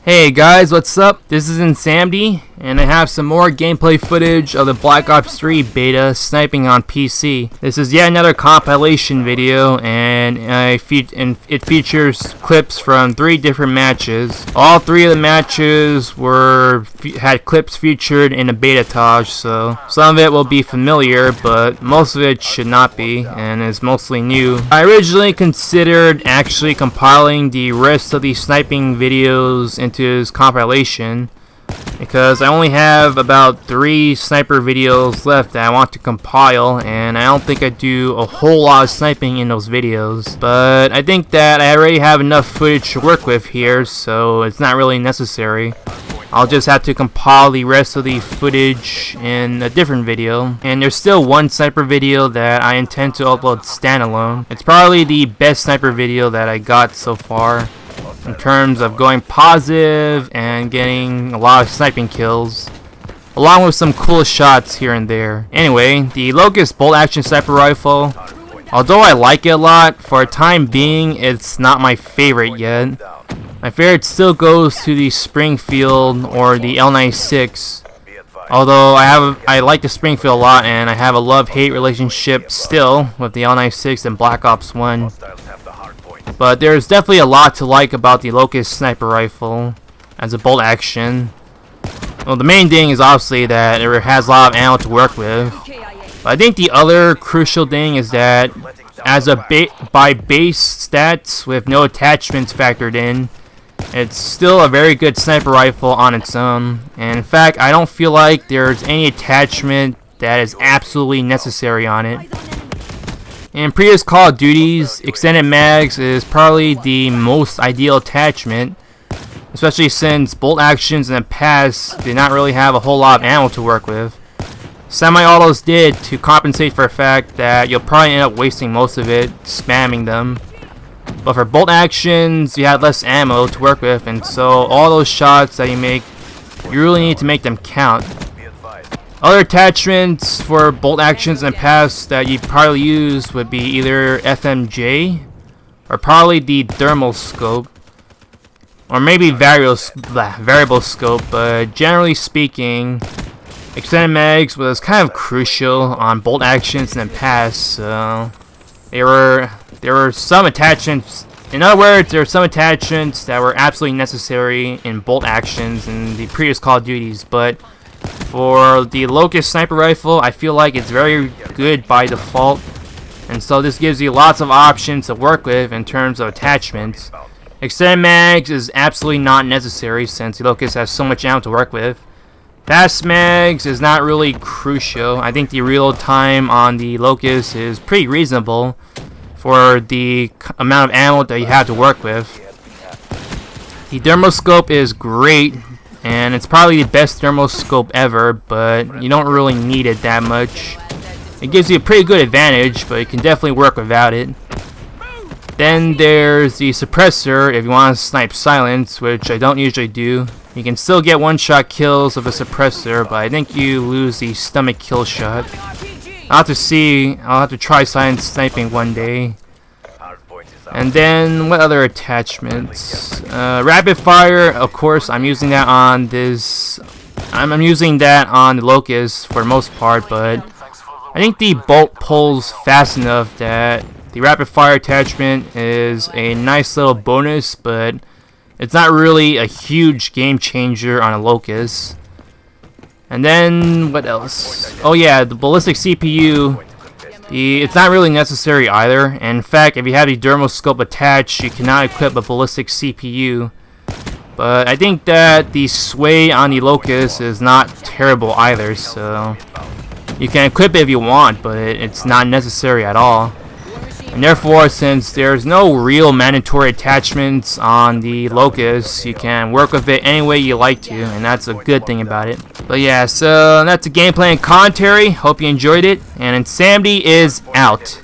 Hey guys, what's up? This is Insanity, and I have some more gameplay footage of the Black Ops 3 beta sniping on PC. This is yet another compilation video, and it features clips from 3 different matches. All 3 of the matches had clips featured in a beta-tage, so some of it will be familiar, but most of it should not be, and is mostly new. I originally considered actually compiling the rest of the sniping videos into his compilation, because I only have about 3 sniper videos left that I want to compile, and I don't think I do a whole lot of sniping in those videos. But I think that I already have enough footage to work with here, so it's not really necessary. I'll just have to compile the rest of the footage in a different video. And there's still one sniper video that I intend to upload standalone. It's probably the best sniper video that I got so far, in terms of going positive and getting a lot of sniping kills, along with some cool shots here and there. Anyway, the Lolcuz bolt action sniper rifle, although I like it a lot, for a time being it's not my favorite yet. My favorite still goes to the Springfield or the L96, although I like the Springfield a lot, and I have a love-hate relationship still with the L96 and Black Ops 1. But there's definitely a lot to like about the Lolcuz sniper rifle as a bolt action. Well, the main thing is obviously that it has a lot of ammo to work with. But I think the other crucial thing is that as by base stats with no attachments factored in, it's still a very good sniper rifle on its own. And in fact, I don't feel like there's any attachment that is absolutely necessary on it. In previous Call of Duties, extended mags is probably the most ideal attachment, especially since bolt actions in the past did not really have a whole lot of ammo to work with. Semi-autos did, to compensate for the fact that you'll probably end up wasting most of it spamming them. But for bolt actions, you have less ammo to work with, and so all those shots that you make, you really need to make them count. Other attachments for bolt actions in the past that you probably used would be either FMJ, or probably the thermal scope, or maybe variable scope, but generally speaking, extended mags was kind of crucial on bolt actions in the past, so there were some attachments. In other words, there were some attachments that were absolutely necessary in bolt actions in the previous Call of Duties, but for the Lolcuz sniper rifle, I feel like it's very good by default, and so this gives you lots of options to work with in terms of attachments. Extended mags is absolutely not necessary since the Lolcuz has so much ammo to work with. Fast mags is not really crucial. I think the reload time on the Lolcuz is pretty reasonable for the amount of ammo that you have to work with. The thermal scope is great, and it's probably the best thermal scope ever, but you don't really need it that much. It gives you a pretty good advantage, but you can definitely work without it. Then there's the suppressor if you want to snipe silence, which I don't usually do. You can still get one-shot kills with a suppressor, but I think you lose the stomach kill shot. I'll have to try silence sniping one day. And then what other attachments? Rapid fire, of course. I'm using that on this. I'm using that on the Lolcuz for the most part, but I think the bolt pulls fast enough that the rapid fire attachment is a nice little bonus, but it's not really a huge game changer on a Lolcuz. And then what else? Oh yeah, the ballistic CPU. It's not really necessary either, and in fact, if you have the thermal scope attached, you cannot equip a ballistic CPU. But I think that the sway on the Lolcuz is not terrible either, so you can equip it if you want, but it's not necessary at all. And therefore, since there's no real mandatory attachments on the Lolcuz, you can work with it any way you like to, and that's a good thing about it. But yeah, so that's the gameplay and commentary. Hope you enjoyed it, and Insanity is out.